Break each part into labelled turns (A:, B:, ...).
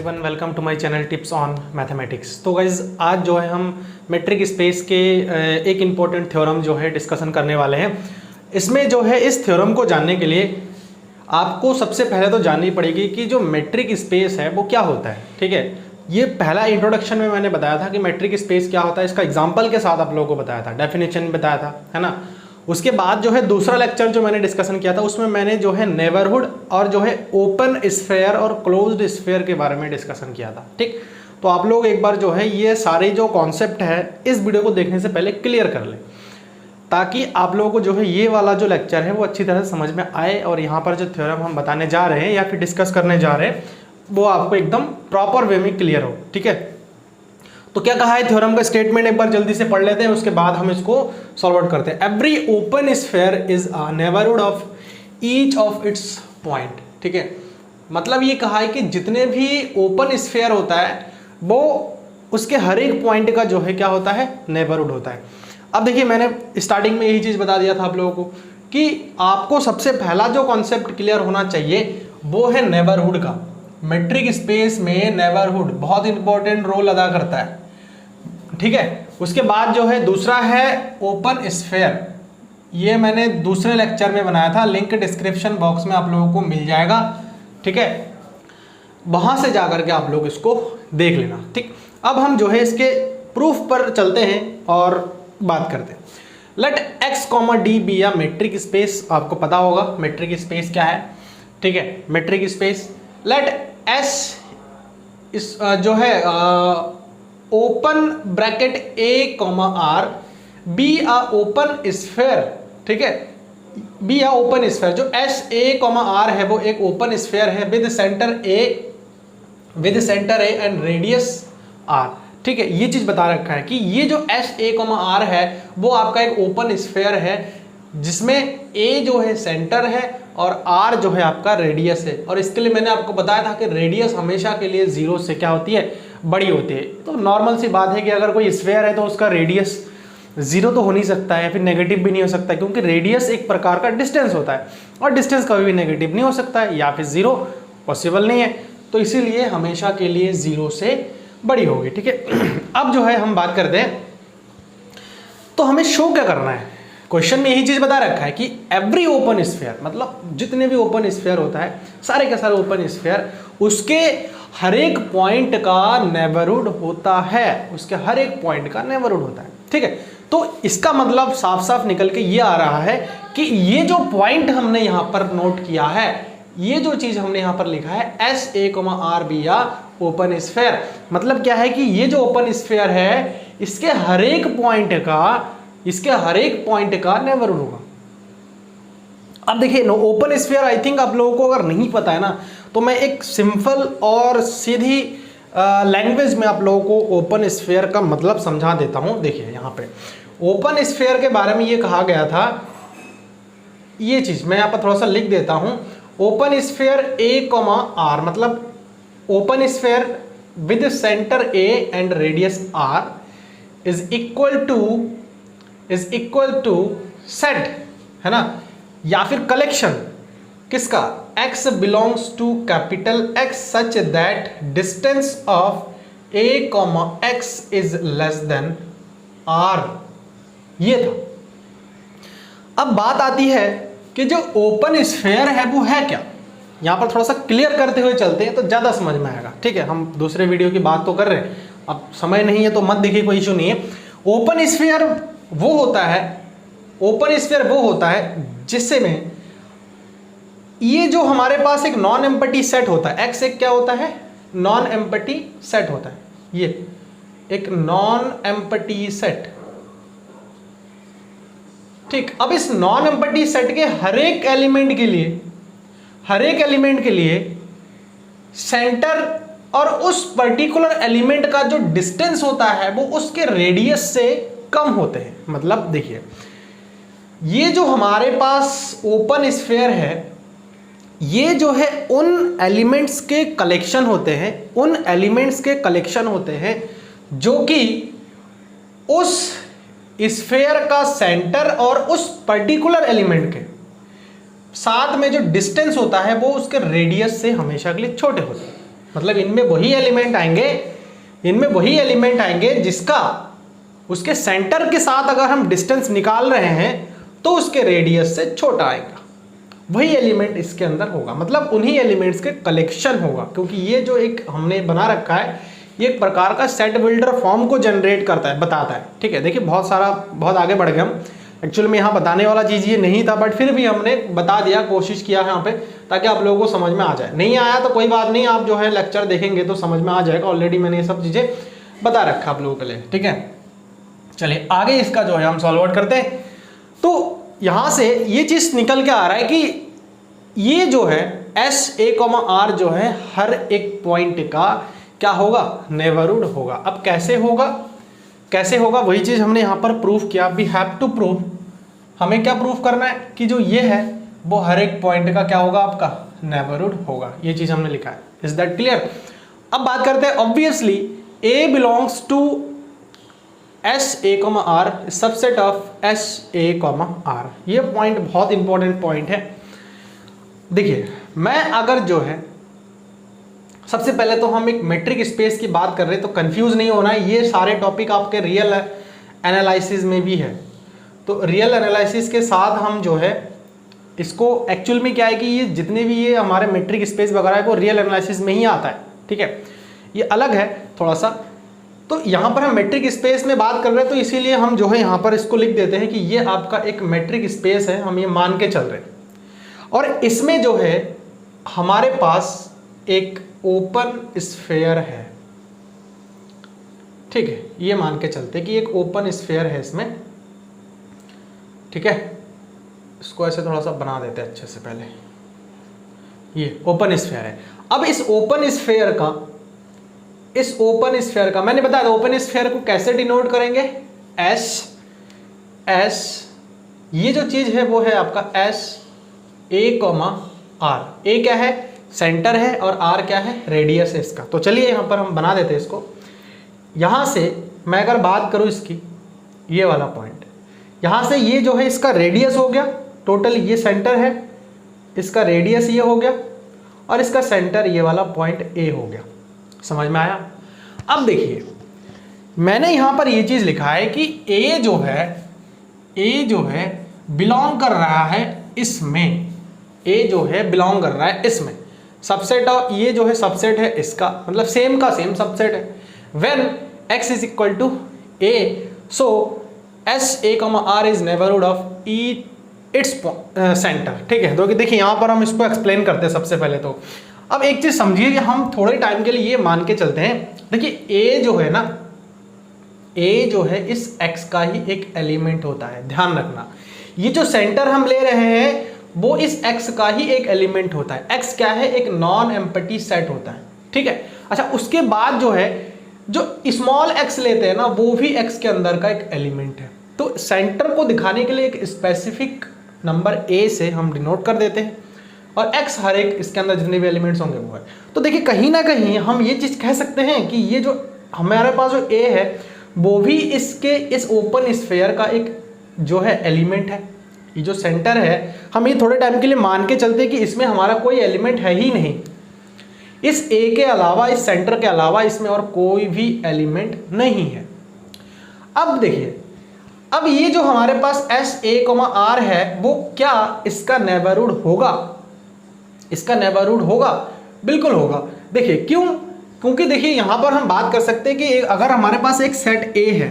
A: Everyone, welcome to my channel tips on mathematics. तो guys आज जो है हम मेट्रिक स्पेस के एक इम्पॉर्टेंट थ्योरम जो है डिस्कशन करने वाले हैं। इसमें जो है इस थ्योरम को जानने के लिए आपको सबसे पहले तो जाननी पड़ेगी कि जो मेट्रिक स्पेस है वो क्या होता है। ठीक है, ये पहला इंट्रोडक्शन में मैंने बताया था कि मेट्रिक स्पेस क्या होता है, इसका एग्जाम्पल के साथ आप लोगों को बताया था, डेफिनेशन बताया था, है ना। उसके बाद जो है दूसरा लेक्चर जो मैंने डिस्कशन किया था उसमें मैंने जो है नेबरहुड और जो है ओपन स्फेयर और क्लोज्ड स्फेयर के बारे में डिस्कशन किया था। ठीक, तो आप लोग एक बार जो है ये सारे जो कॉन्सेप्ट है इस वीडियो को देखने से पहले क्लियर कर लें, ताकि आप लोगों को जो है ये वाला जो लेक्चर है वो अच्छी तरह से समझ में आए और यहाँ पर जो थ्योरम हम बताने जा रहे हैं या फिर डिस्कस करने जा रहे हैं वो आपको एकदम प्रॉपर वे में क्लियर हो। ठीक है, तो क्या कहा है थ्योरम का स्टेटमेंट एक बार जल्दी से पढ़ लेते हैं, उसके बाद हम इसको सॉल्व आउट करते हैं। Every open sphere is a neighbourhood of each of its point. ठीक है, मतलब ये कहा है कि जितने भी ओपन स्फेयर होता है वो उसके हर एक पॉइंट का जो है क्या होता है, नेबरहुड होता है। अब देखिए मैंने स्टार्टिंग में यही चीज बता दिया था आप लोगों को कि आपको सबसे पहला जो कॉन्सेप्ट क्लियर होना चाहिए वो है नेबरहुड का। मेट्रिक स्पेस में नेबरहुड बहुत इंपॉर्टेंट रोल अदा करता है। ठीक है, उसके बाद जो है दूसरा है ओपन स्फेयर। ये मैंने दूसरे लेक्चर में बनाया था, लिंक डिस्क्रिप्शन बॉक्स में आप लोगों को मिल जाएगा। ठीक है, वहां से जाकर के आप लोग इसको देख लेना। ठीक, अब हम जो है इसके प्रूफ पर चलते हैं और बात करते हैं। Let x comma d be a metric space, आपको पता होगा मेट्रिक स्पेस क्या है। ठीक है, मेट्रिक स्पेस लेट एस इस जो है open bracket a comma r be a open sphere. ठीक है, बी आ ओपन स्फेयर, जो एस ए कॉमा आर है वो एक ओपन स्फेयर है with centre A and radius r. ठीक है, ये चीज बता रखा है कि ये जो एस ए कॉमा आर है वो आपका एक ओपन स्फेयर है जिसमें ए जो है सेंटर है और आर जो है आपका रेडियस है। और इसके लिए मैंने आपको बताया था कि रेडियस हमेशा के लिए जीरो से क्या होती है, बड़ी होती है। तो नॉर्मल सी बात है कि अगर कोई स्फेयर है तो उसका रेडियस जीरो तो हो नहीं सकता है, फिर नेगेटिव भी नहीं हो सकता है, क्योंकि रेडियस एक प्रकार का डिस्टेंस होता है और डिस्टेंस कभी भी नेगेटिव नहीं हो सकता है या फिर जीरो पॉसिबल नहीं है। तो इसीलिए हमेशा के लिए जीरो से बड़ी होगी। ठीक है, अब जो है हम बात करते हैं तो हमें शो क्या करना है। क्वेश्चन में यही चीज बता रखा है कि एवरी ओपन स्फेयर, मतलब जितने भी ओपन स्फेयर होता है, सारे के सारे ओपन स्फेयर, उसके हर एक पॉइंट का नेबरहुड होता है, उसके हर एक पॉइंट का नेबरहुड होता है। ठीक है, तो इसका मतलब साफ साफ निकल के ये आ रहा है कि ये जो पॉइंट हमने यहां पर नोट किया है, ये जो चीज हमने यहां पर लिखा है S a comma r be a open sphere, मतलब क्या है कि ये जो ओपन स्फेयर है इसके हर एक पॉइंट का नेबरहुड होगा। अब देखिए ओपन स्फीयर आई थिंक आप लोगों को अगर नहीं पता है ना, तो मैं एक सिंपल और सीधी लैंग्वेज में आप लोगों को ओपन स्फीयर का मतलब समझा देता हूं। देखिए यहाँ पे ओपन स्फीयर के बारे में ये कहा गया था, ये चीज मैं यहाँ पर थोड़ा सा लिख देता हूं। Open sphere A comma R, मतलब open sphere with centre A and radius R is equal to set, है ना, या फिर कलेक्शन किसका, x belongs to capital X such that distance of a comma x is less than r। ये था। अब बात आती है कि जो ओपन स्फेयर है वो है क्या। यहां पर थोड़ा सा क्लियर करते हुए चलते हैं तो ज्यादा समझ में आएगा। ठीक है, हम दूसरे वीडियो की बात तो कर रहे हैं, अब समय नहीं है तो मत देखिए, कोई इशू नहीं है। ओपन स्फीयर वो होता है जिससे में ये जो हमारे पास एक नॉन एम्पटी सेट होता है, एक्स एक क्या होता है, नॉन एम्पटी सेट होता है, ये एक नॉन एम्पटी सेट। ठीक, अब इस नॉन एम्पटी सेट के हर एक एलिमेंट के लिए सेंटर और उस पर्टिकुलर एलिमेंट का जो डिस्टेंस होता है वो उसके रेडियस से कम होते हैं। मतलब देखिए ये जो हमारे पास ओपन स्फीयर है ये जो है उन एलिमेंट्स के कलेक्शन होते हैं जो कि उस स्फीयर का सेंटर और उस पर्टिकुलर एलिमेंट के साथ में जो डिस्टेंस होता है वो उसके रेडियस से हमेशा के लिए छोटे होते हैं। मतलब इनमें वही एलिमेंट आएंगे जिसका उसके सेंटर के साथ अगर हम डिस्टेंस निकाल रहे हैं तो उसके रेडियस से छोटा आएगा, वही एलिमेंट इसके अंदर होगा। मतलब उन्हीं एलिमेंट्स के कलेक्शन होगा, क्योंकि ये जो एक हमने बना रखा है ये एक प्रकार का सेट बिल्डर फॉर्म को जनरेट करता है, बताता है। ठीक है, देखिए बहुत आगे बढ़ गए हम। एक्चुअल में यहाँ बताने वाला चीज़ ये नहीं था, बट फिर भी हमने बता दिया, कोशिश किया है यहाँ पे, ताकि आप लोगों को समझ में आ जाए। नहीं आया तो कोई बात नहीं, आप जो है लेक्चर देखेंगे तो समझ में आ जाएगा। ऑलरेडी मैंने ये सब चीज़ें बता रखा आप लोगों के लिए। ठीक है, चलिए आगे इसका जो है हम सॉल्व आउट करते हैं। तो यहाँ से ये चीज़ निकल के आ रहा है कि ये जो है एस ए कॉमा आर जो है हर एक पॉइंट का क्या होगा, नेबरहुड होगा। अब कैसे होगा वही चीज़ हमने यहाँ पर प्रूफ किया। वी हैव टू प्रूव, हमें क्या प्रूफ करना है कि जो ये है वो हर एक पॉइंट का क्या होगा, आपका नेबरहुड होगा। ये चीज़ हमने लिखा है। Is that clear? अब बात करते हैं, obviously a belongs to S a comma r, subset of S a comma r. ये पॉइंट बहुत इंपॉर्टेंट पॉइंट है। देखिए, मैं अगर जो है सबसे पहले तो हम एक मेट्रिक स्पेस की बात कर रहे हैं, तो कंफ्यूज नहीं होना है। ये सारे टॉपिक आपके रियल एनालिसिस में भी है, तो रियल एनालिसिस के साथ हम जो है इसको एक्चुअल में क्या है कि ये जितने भी ये हमारे मेट्रिक स्पेस वगैरह है वो रियल एनालिसिस में ही आता है। ठीक है, ये अलग है थोड़ा सा। तो यहाँ पर हम मेट्रिक स्पेस में बात कर रहे हैं, तो इसीलिए हम जो है यहाँ पर इसको लिख देते हैं कि ये आपका एक मेट्रिक स्पेस है, हम ये मान के चल रहे हैं। और इसमें जो है हमारे पास एक ओपन स्फेयर है। ठीक है, ये मान के चलते कि एक ओपन स्फेयर है इसमें। ठीक है, इसको ऐसे थोड़ा सा बना देते हैं अच्छे से। पहले ये ओपन स्फेयर है। अब इस ओपन स्फेयर का मैंने बताया, ओपन स्फेयर को कैसे डिनोट करेंगे, एस ये जो चीज है वो है आपका एस ए कॉमा आर। ए क्या है, सेंटर है, और आर क्या है, रेडियस है इसका। तो चलिए यहाँ पर हम बना देते हैं इसको। यहाँ से मैं अगर बात करूँ इसकी, ये वाला पॉइंट, यहाँ से ये जो है इसका रेडियस हो गया टोटल, ये सेंटर है, इसका रेडियस ये हो गया, और इसका सेंटर ये वाला पॉइंट ए हो गया। समझ में आया? अब देखिए, मैंने यहाँ पर ये चीज़ लिखा है कि ए जो है बिलोंग कर रहा है इसमें, ए जो है बिलोंग कर रहा है इसमें। सबसेट ऑफ ये जो है सबसेट है इसका, मतलब सेम का सेम सबसेट है। When x is equal to a, so S a comma r is neighbourhood of its centre. ठीक है, तो देखिए यहाँ पर हम इसको एक्सप्लेन करते हैं सबसे पहले। तो अब एक चीज समझिए कि हम थोड़े टाइम के लिए ये मान के चलते हैं। देखिए ए जो है ना, ए जो है इस x का ही एक एलिमेंट होता है, ध्यान रखना। ये जो सेंटर हम ले रहे हैं वो इस x का ही एक एलिमेंट होता है। x क्या है, एक नॉन एम्प्टी सेट होता है। ठीक है, अच्छा उसके बाद जो है जो स्मॉल x लेते हैं ना, वो भी x के अंदर का एक एलिमेंट है। तो सेंटर को दिखाने के लिए एक स्पेसिफिक नंबर a से हम डिनोट कर देते हैं, और x हर एक इसके अंदर जितने भी एलिमेंट्स होंगे वो है। तो देखिए कहीं ना कहीं हम ये चीज़ कह सकते हैं कि ये जो हमारे पास जो a है वो भी इसके इस ओपन स्फेयर का एक जो है एलिमेंट है। ये जो सेंटर है, हम ये थोड़े टाइम के लिए मान के चलते हैं कि इसमें हमारा कोई एलिमेंट है ही नहीं। इस ए के अलावा, इस सेंटर के अलावा इसमें और कोई भी एलिमेंट नहीं है। अब देखिए, अब ये जो हमारे पास एस ए कॉमा आर है वो क्या इसका नेबरहुड होगा? इसका नेबरहुड होगा, बिल्कुल होगा। देखिए क्यों? क्योंकि देखिए यहाँ पर हम बात कर सकते हैं कि अगर हमारे पास एक सेट ए है,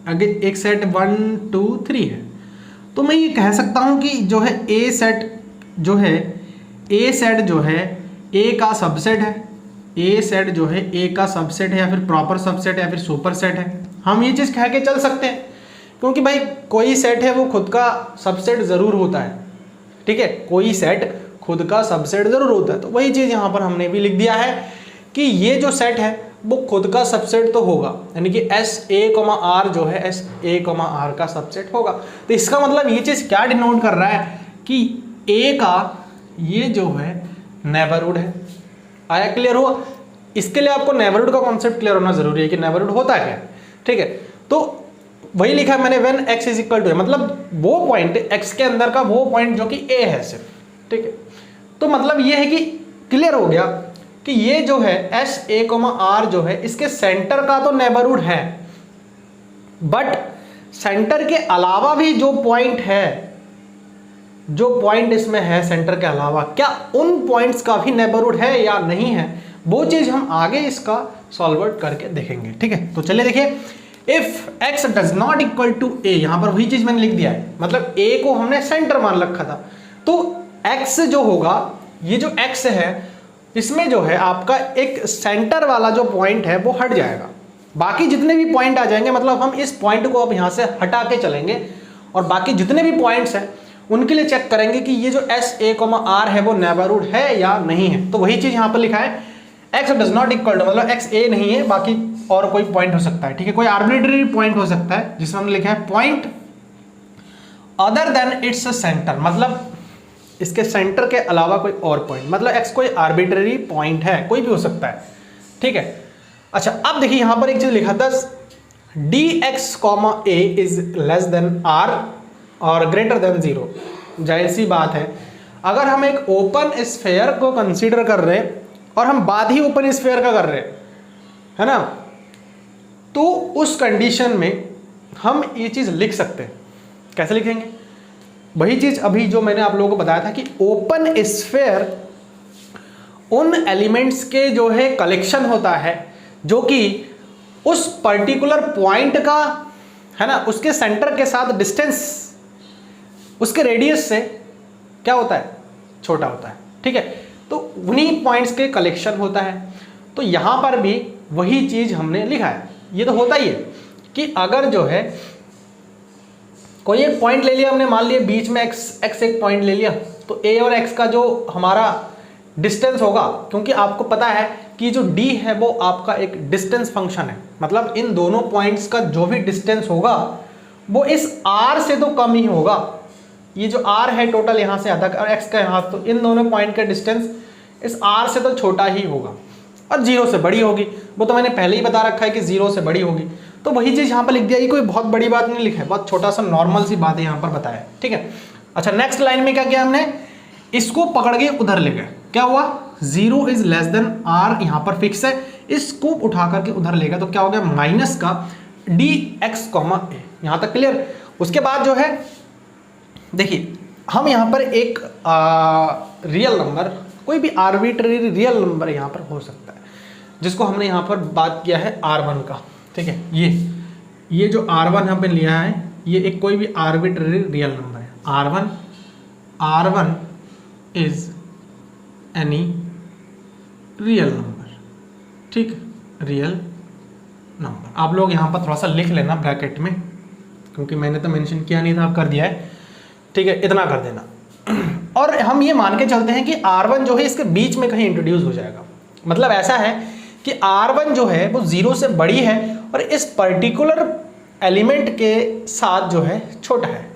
A: अगर एक सेट 1 2 3 है, तो मैं ये कह सकता हूँ कि जो है ए सेट जो है ए का सबसेट है। ए सेट जो है ए का सबसेट है, या फिर प्रॉपर सबसेट है, या फिर सुपर सेट है। हम ये चीज़ कह के चल सकते हैं, क्योंकि भाई कोई सेट है वो खुद का सबसेट ज़रूर होता है। ठीक है, कोई सेट खुद का सबसेट ज़रूर होता है। तो वही चीज़ यहाँ पर हमने भी लिख दिया है कि ये जो सेट है वो खुद का सबसेट तो होगा, यानी कि एस ए कॉमा आर जो है एस ए कॉमा आर का सबसेट होगा। तो इसका मतलब ये चीज़ क्या डिनोट कर रहा है कि ए का ये जो है नेबरहुड है। आया क्लियर हुआ? इसके लिए आपको नेबरहुड का कॉन्सेप्ट क्लियर होना जरूरी है कि नेबरहुड होता है क्या। ठीक है, तो वही लिखा है मैंने, when x is equal to, मतलब वो पॉइंट x के अंदर का वो पॉइंट जो कि a है सिर्फ। ठीक है, तो मतलब ये है कि क्लियर हो गया कि ये जो है एस ए कोमा आर जो है इसके सेंटर का तो नेबरहुड है, बट सेंटर के अलावा भी जो पॉइंट है, जो पॉइंट इसमें है सेंटर के अलावा, क्या उन पॉइंट्स का भी नेबरहुड है या नहीं है, वो चीज हम आगे इसका सॉल्व करके देखेंगे। ठीक है, तो चलिए देखिए, if x does not equal to a, यहां पर वही चीज मैंने लिख दिया है, मतलब a को हमने सेंटर मान रखा था, तो x जो होगा, ये जो x है इसमें जो है आपका एक सेंटर वाला जो पॉइंट है वो हट जाएगा, बाकी जितने भी पॉइंट आ जाएंगे, मतलब हम इस पॉइंट को अब यहां से हटा के चलेंगे और बाकी जितने भी पॉइंट्स हैं उनके लिए चेक करेंगे कि ये जो एस ए कोमा आर है वो नेबरहुड है या नहीं है। तो वही चीज यहां पर लिखा है, x does not equal to, मतलब x a नहीं है, बाकी और कोई पॉइंट हो सकता है। ठीक है, कोई आर्बिट्रेरी पॉइंट हो सकता है जिसमें हमने लिखा है point other than its centre, मतलब इसके सेंटर के अलावा कोई और पॉइंट, मतलब x कोई आर्बिट्रेरी पॉइंट है, कोई भी हो सकता है। ठीक है, अच्छा अब देखिए यहां पर एक चीज लिखा था, dx comma a is less than r और ग्रेटर देन 0। जाहिर सी बात है, अगर हम एक ओपन स्फीयर को कंसीडर कर रहे हैं और हम बात ही ओपन स्फीयर का कर रहे हैं, है ना, तो उस कंडीशन में हम ये चीज लिख सकते हैं। कैसे लिखेंगे? वही चीज अभी जो मैंने आप लोगों को बताया था कि ओपन स्फीयर उन एलिमेंट्स के जो है कलेक्शन होता है जो कि उस पर्टिकुलर पॉइंट का, है ना, उसके सेंटर के साथ डिस्टेंस, उसके रेडियस से क्या होता है, छोटा होता है। ठीक है, तो उन्हीं पॉइंट्स के कलेक्शन होता है। तो यहां पर भी वही चीज हमने लिखा है। ये तो होता ही है कि अगर जो है कोई एक पॉइंट ले लिया हमने, मान लिया बीच में x एक पॉइंट ले लिया, तो a और x का जो हमारा डिस्टेंस होगा, क्योंकि आपको पता है कि जो d है वो आपका एक डिस्टेंस फंक्शन है, मतलब इन दोनों पॉइंट्स का जो भी डिस्टेंस होगा वो इस r से तो कम ही होगा। ये जो r है टोटल यहाँ से आधा और x का यहाँ, तो इन दोनों पॉइंट का डिस्टेंस इस r से तो छोटा ही होगा और 0 से बड़ी होगी। वो तो मैंने पहले ही बता रखा है कि 0 से बड़ी होगी, तो वही चीज़ यहाँ पर लिख दिया। ये कोई बहुत बड़ी बात नहीं लिखा है, बहुत छोटा सा नॉर्मल सी बात है यहाँ पर बताया। ठीक है, अच्छा नेक्स्ट लाइन में क्या किया हमने, इसको पकड़ के उधर ले गए। क्या हुआ, 0 इज लेस देन r यहाँ पर फिक्स है, इसको उठा करके उधर ले गए, तो क्या हो गया, माइनस का dx कॉमा a। यहाँ तक क्लियर? उसके बाद जो है देखिए, हम यहाँ पर एक रियल नंबर, कोई भी आर्बिट्रेरी रियल नंबर यहाँ पर हो सकता है, जिसको हमने यहाँ पर बात किया है r1 का। ठीक है, ये जो r1 यहाँ पे लिया है, ये एक कोई भी आर्बिट्रेरी रियल नंबर है। r1 is any real number. ठीक, रियल नंबर। आप लोग यहाँ पर थोड़ा सा लिख लेना ब्रैकेट में, क्योंकि मैंने तो मेंशन किया नहीं था, आप कर दिया है। ठीक है, इतना कर देना। और हम ये मान के चलते हैं कि r1 जो है इसके बीच में कहीं इंट्रोड्यूस हो जाएगा, मतलब ऐसा है कि r1 जो है वो 0 से बड़ी है और इस पर्टिकुलर एलिमेंट के साथ जो है छोटा है।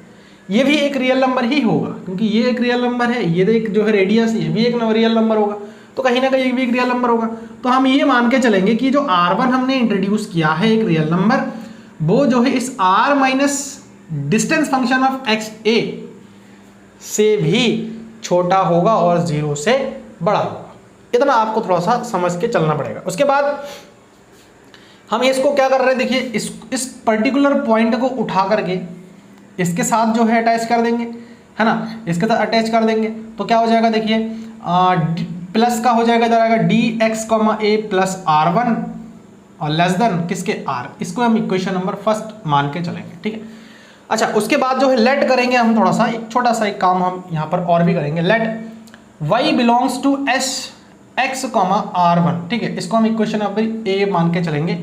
A: ये भी एक रियल नंबर ही होगा, क्योंकि ये एक रियल नंबर है, ये एक जो है रेडियस, ये भी एक रियल नंबर होगा, तो कहीं ना कहीं ये भी एक रियल नंबर होगा। तो हम ये मान के चलेंगे कि जो r1 हमने इंट्रोड्यूस किया है एक रियल नंबर, वो जो है इस r minus distance function of X A से भी छोटा होगा और 0 से बड़ा होगा। इतना आपको थोड़ा सा समझ के चलना पड़ेगा। उसके बाद हम इसको क्या कर रहे हैं, देखिए इस पर्टिकुलर पॉइंट को उठा करके इसके साथ जो है अटैच कर देंगे, है ना, इसके साथ अटैच कर देंगे, तो क्या हो जाएगा, देखिए प्लस का हो जाएगा, इधर आएगा dx comma a plus r1 और लेस देन किसके, r। इसको हम इक्वेशन नंबर फर्स्ट मान के चलेंगे। ठीक है, अच्छा उसके बाद जो है लेट करेंगे हम, थोड़ा सा एक छोटा सा एक काम हम यहाँ पर और भी करेंगे। Let y belongs to s x comma r1। ठीक है, इसको हम इक्वेशन नंबर a मान के चलेंगे।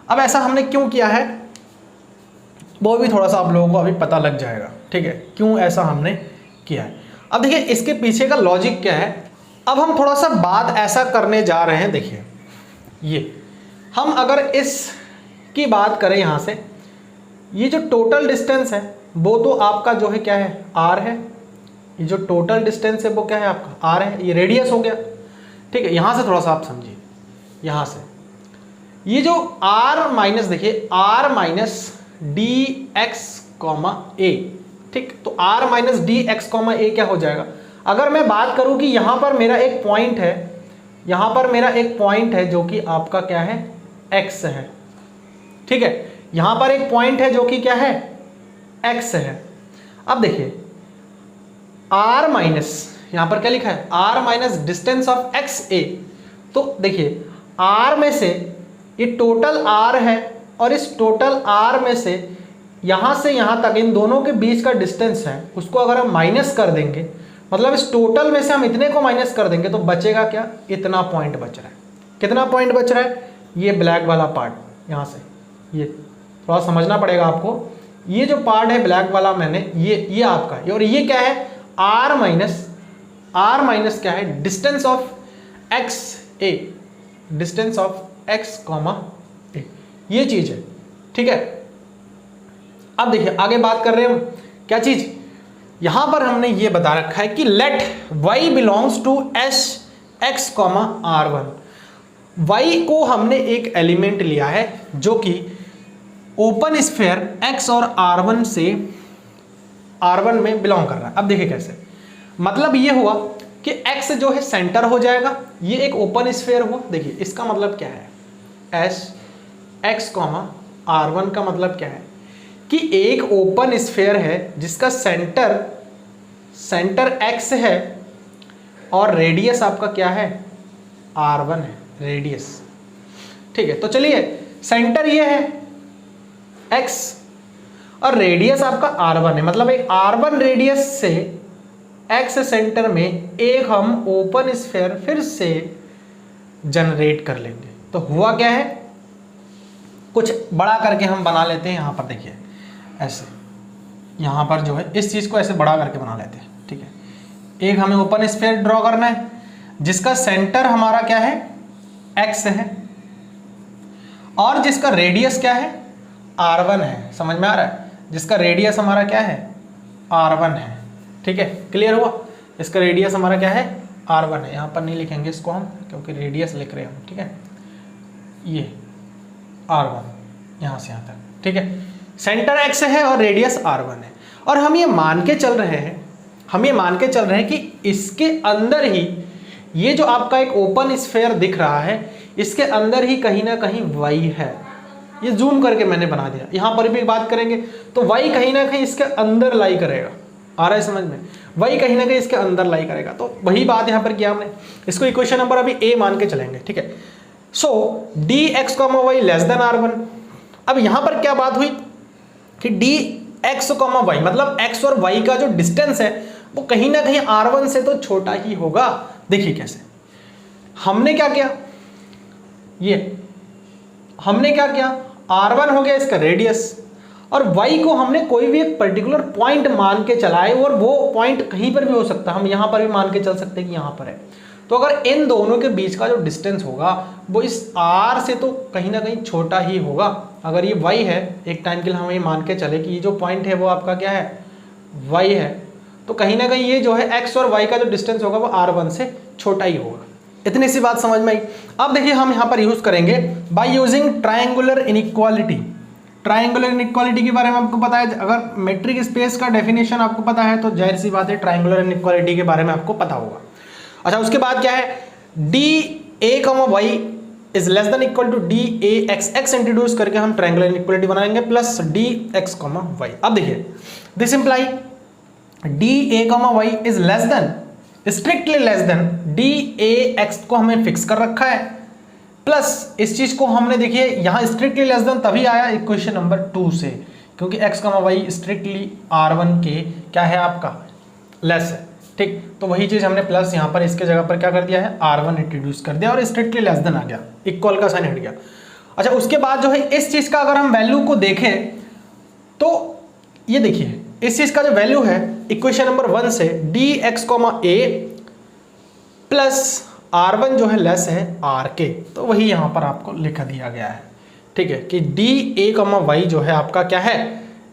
A: अब ऐसा हमने क्यों किया है वो भी थोड़ा सा आप लोगों को अभी पता लग जाएगा। ठीक है, क्यों ऐसा हमने किया है। अब देखिए इसके पीछे का लॉजिक क्या है। अब हम थोड़ा सा बात ऐसा करने जा रहे हैं, देखिए ये हम अगर इस की बात करें यहाँ से, ये जो टोटल डिस्टेंस है वो तो आपका जो है क्या है, r है। ये जो टोटल डिस्टेंस है वो क्या है आपका, r है। ये रेडियस हो गया। ठीक है, यहाँ से थोड़ा सा आप समझिए, यहाँ से ये जो r माइनस, देखिए r minus D x comma A. ठीक, तो r minus D x comma A क्या हो जाएगा, अगर मैं बात करूं कि यहाँ पर मेरा एक पॉइंट है यहाँ पर मेरा एक पॉइंट है जो कि आपका क्या है, x है, ठीक है। यहाँ पर एक पॉइंट है जो कि क्या है, x है। अब देखिए r माइनस, यहाँ पर क्या लिखा है, r minus distance of X A. तो देखिए r में से ये टोटल r है और इस टोटल r में से यहाँ तक इन दोनों के बीच का डिस्टेंस है, उसको अगर हम माइनस कर देंगे, मतलब इस टोटल में से हम इतने को माइनस कर देंगे तो बचेगा क्या, इतना पॉइंट बच रहा है। कितना पॉइंट बच रहा है, ये ब्लैक वाला पार्ट, यहाँ से ये थोड़ा समझना पड़ेगा आपको। ये जो पार्ट है ब्लैक वाला मैंने ये आपका है, और ये क्या है, r माइनस क्या है, distance of X A, distance of X comma A, ये चीज है, ठीक है। अब देखिए आगे बात कर रहे हैं हम क्या चीज, यहां पर हमने ये बता रखा है कि let y belongs to S x comma r one. Y को हमने एक एलिमेंट लिया है जो कि ओपन स्फीयर x और r1 से r1 में बिलोंग कर रहा है। अब देखिए कैसे, मतलब ये हुआ कि x जो है सेंटर हो जाएगा, ये एक ओपन स्फीयर हुआ। देखिए इसका मतलब क्या है, एस एक्स कॉमा r1 का मतलब क्या है कि एक ओपन स्फीयर है जिसका सेंटर x है और रेडियस आपका क्या है, r1 है, रेडियस, ठीक है। तो चलिए सेंटर ये है x और रेडियस आपका r1 है, मतलब एक r1 रेडियस से x सेंटर में एक हम ओपन स्फीयर फिर से जनरेट कर लेंगे। तो हुआ क्या है, कुछ बड़ा करके हम बना लेते हैं। यहाँ पर देखिए ऐसे, यहाँ पर जो है इस चीज़ को ऐसे बड़ा करके बना लेते हैं, ठीक है। एक हमें ओपन स्फीयर ड्रॉ करना है जिसका सेंटर हमारा क्या है, x है, और जिसका रेडियस क्या है, r1 है। समझ में आ रहा है, जिसका रेडियस हमारा क्या है, r1 है, ठीक है। क्लियर हुआ, इसका रेडियस हमारा क्या है, r1 है। यहाँ पर नहीं लिखेंगे इसको हम क्योंकि रेडियस लिख रहे हैं हम, ठीक है। ये r1 यहाँ से यहाँ तक, ठीक है। सेंटर x है और रेडियस r1 है, और हम ये मान के चल रहे हैं कि इसके अंदर ही ये जो आपका एक ओपन स्फीयर दिख रहा है, इसके अंदर ही कहीं ना कहीं y है। ये जूम करके मैंने बना दिया। यहाँ पर भी बात करेंगे तो y कहीं ना कहीं इसके अंदर लाई करेगा, आ रहा है समझ में, y कहीं ना कहीं इसके अंदर लाई करेगा। तो वही बात यहाँ पर किया हमने, इसको इक्वेशन नंबर अभी a मान के चलेंगे, ठीक है। So D x comma Y less than r1। अब यहाँ पर क्या बात हुई कि डी एक्स कॉमा वाई, मतलब x और y का जो डिस्टेंस है वो कहीं ना कहीं r1 से तो छोटा ही होगा। देखिए कैसे, हमने क्या किया, हमने क्या किया, r1 हो गया इसका रेडियस, और y को हमने कोई भी एक पर्टिकुलर पॉइंट मान के चलाए, और वो पॉइंट कहीं पर भी हो सकता है, हम यहाँ पर भी मान के चल सकते हैं कि यहाँ पर है। तो अगर इन दोनों के बीच का जो डिस्टेंस होगा वो इस r से तो कहीं ना कहीं छोटा ही होगा। अगर ये y है, एक टाइम के लिए हम ये मान के चले कि ये जो पॉइंट है वो आपका क्या है, y है, तो कहीं ना कहीं ये जो है x और y का जो डिस्टेंस होगा वो r1 से छोटा ही होगा। इतनी सी बात समझ में आई। अब देखिए हम यहाँ पर यूज करेंगे by using triangular inequality. Triangular inequality के बारे में आपको पता है, अगर मेट्रिक स्पेस का डेफिनेशन आपको पता है तो जाहिर सी बात है ट्रायंगुलर इनइक्वालिटी के बारे में आपको पता होगा। अच्छा, उसके बाद क्या है, d a comma y is less than equal to d a x, x introduce करके हम ट्रायंगुलर इनइक्वालिटी बनाएंगे, plus d x comma y. अब देखिए this imply d a comma y is less than, strictly less than d a x को हमें fix कर रखा है, प्लस इस चीज को हमने देखिए यहाँ स्ट्रिक्टली लेस देन तभी आया इक्वेशन नंबर 2 से, क्योंकि x comma Y strictly r1 के क्या है आपका लेस है, ठीक। तो वही चीज हमने प्लस यहाँ पर इसके जगह पर क्या कर दिया है, r1 इंट्रोड्यूस कर दिया और स्ट्रिक्टली लेस देन आ गया, इक्वल का साइन हट गया। अच्छा, उसके बाद जो है इस चीज का अगर हम वैल्यू को देखें तो ये देखिए इस चीज का जो वैल्यू है इक्वेशन नंबर 1 से डी एक्स कॉमा ए प्लस r1 जो है लेस है r के, तो वही यहाँ पर आपको लिखा दिया गया है, ठीक है, कि डी ए कॉमा वाई जो है आपका क्या है,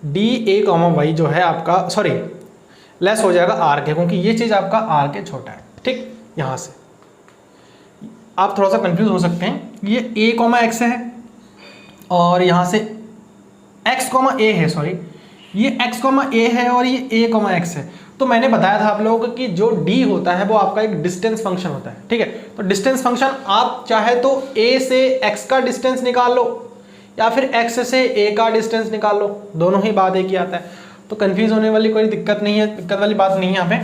A: डी ए कॉमा वाई जो है आपका सॉरी लेस हो जाएगा r के, क्योंकि ये चीज आपका r के छोटा है, ठीक। यहाँ से आप थोड़ा सा कंफ्यूज हो सकते हैं, ये a कॉमा एक्स है और यहाँ से x कॉमा ए है, सॉरी ये x कॉमा ए है और ये a कॉमा एक्स है, तो मैंने बताया था आप लोगों को कि जो d होता है वो आपका एक डिस्टेंस फंक्शन होता है, ठीक है। तो डिस्टेंस फंक्शन आप चाहे तो a से x का डिस्टेंस निकाल लो या फिर x से a का डिस्टेंस निकाल लो, दोनों ही बात एक ही आता है। तो कंफ्यूज होने वाली कोई दिक्कत नहीं है, दिक्कत वाली बात नहीं है। यहाँ पे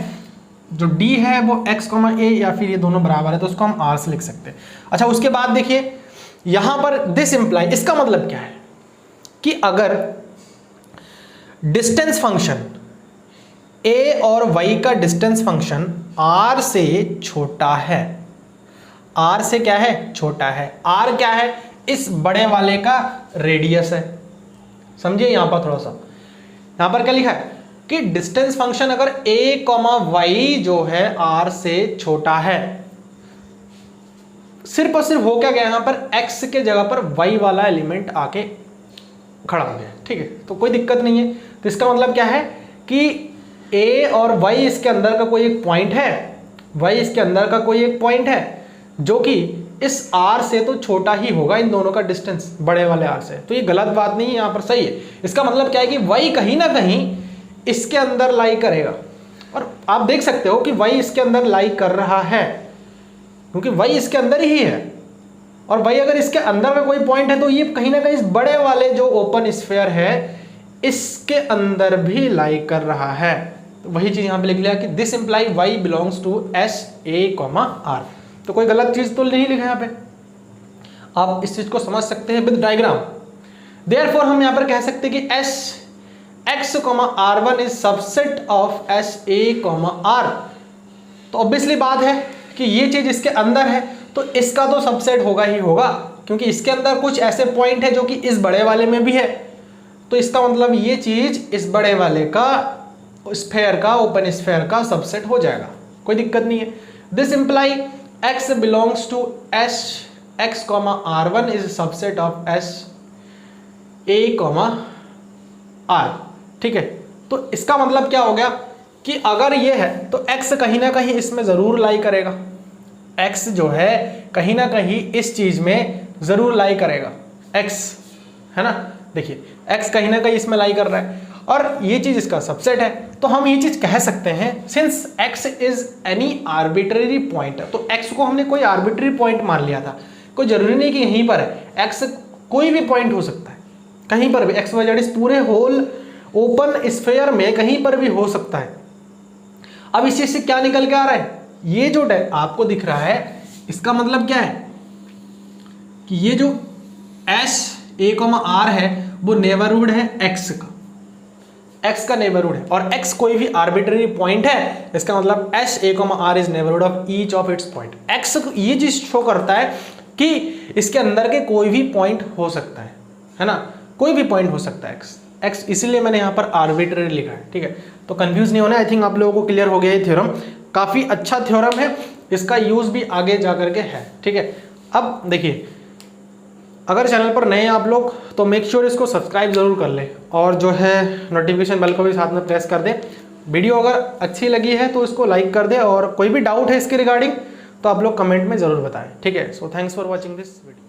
A: जो d है वो x, a या फिर ये दोनों बराबर है तो उसको हम r से लिख सकते हैं। अच्छा, उसके बाद देखिए यहाँ पर दिस इम्प्लाई, इसका मतलब क्या है कि अगर डिस्टेंस फंक्शन a और y का डिस्टेंस फंक्शन r से छोटा है, r से क्या है, छोटा है। r क्या है, इस बड़े वाले का रेडियस है। समझिए यहां पर थोड़ा सा, यहां पर क्या लिखा है कि डिस्टेंस फंक्शन अगर a, y जो है r से छोटा है, सिर्फ और सिर्फ हो क्या गया यहां पर x के जगह पर y वाला एलिमेंट आके खड़ा हो गया, ठीक है। तो कोई दिक्कत नहीं है। तो इसका मतलब क्या है कि a और y इसके अंदर का कोई एक पॉइंट है, y इसके अंदर का कोई एक पॉइंट है जो कि इस r से तो छोटा ही होगा, इन दोनों का डिस्टेंस बड़े वाले r से। तो ये गलत बात नहीं है, यहाँ पर सही है। इसका मतलब क्या है कि y कहीं ना कहीं इसके अंदर लाई करेगा, और आप देख सकते हो कि y इसके अंदर लाई कर रहा है क्योंकि y इसके अंदर ही है, और y अगर इसके अंदर का कोई पॉइंट है तो ये कहीं ना कहीं इस बड़े वाले जो ओपन स्फीयर है इसके अंदर भी लाई कर रहा है। तो वही चीज यहां पे लिख लिया कि this imply y belongs to S a r। तो कोई गलत चीज तो नहीं लिखा यहाँ पे, आप इस चीज को समझ सकते हैं विद डायग्राम। देयरफॉर हम यहाँ पर कह सकते हैं कि S x r1 is subset of S a r। तो ऑब्वियसली बात है कि ये चीज इसके अंदर है तो इसका तो सबसेट होगा ही होगा, क्योंकि इसके अंदर कुछ ऐसे पॉइंट है जो कि इस बड़े वाले में भी है। तो इसका मतलब ये चीज इस बड़े वाले का स्फेयर का, ओपन स्फेयर का सबसेट हो जाएगा, कोई दिक्कत नहीं है। This imply x belongs to S x r1 is subset of S a r, ठीक है। तो इसका मतलब क्या हो गया कि अगर ये है तो x कहीं ना कहीं इसमें जरूर लाई करेगा, x जो है कहीं ना कहीं इस चीज में जरूर लाई करेगा, x है ना। देखिए x कहीं ना कहीं इसमें लाई कर रहा है और ये चीज इसका सबसेट है। तो हम ये चीज कह सकते हैं since x is any arbitrary point, तो x को हमने कोई आर्बिट्रेरी पॉइंट मान लिया था। कोई जरूरी नहीं कि यहीं पर है, x कोई भी पॉइंट हो सकता है, कहीं पर भी x y z इस पूरे होल ओपन स्फीयर में कहीं पर भी हो सकता है। अब इस चीज से क्या निकल के आ रहा है, ये जो आपको दिख रहा है इसका मतलब क्या है कि ये जो एस ए r है वो नेबरहुड है x का, x का नेबरहुड है, और x कोई भी आर्बिट्रेरी पॉइंट है, इसका मतलब S a r is neighbourhood of each of its point. x ये चीज शो करता है कि इसके अंदर के कोई भी पॉइंट हो सकता है ना, कोई भी पॉइंट हो सकता है x, इसीलिए मैंने यहाँ पर आर्बिट्रेरी लिखा है, ठीक है। तो कंफ्यूज नहीं होना, आई थिंक आप लोगों को क्लियर हो गया ये थ्योरम। काफी अच्छा थ्योरम है, इसका यूज भी आगे जा करके है, ठीक है। अब देखिए अगर चैनल पर नए हैं आप लोग तो मेक श्योर इसको सब्सक्राइब जरूर कर लें, और जो है नोटिफिकेशन बेल को भी साथ में प्रेस कर दें। वीडियो अगर अच्छी लगी है तो इसको लाइक कर दें, और कोई भी डाउट है इसके रिगार्डिंग तो आप लोग कमेंट में ज़रूर बताएं, ठीक है। So thanks for watching this video.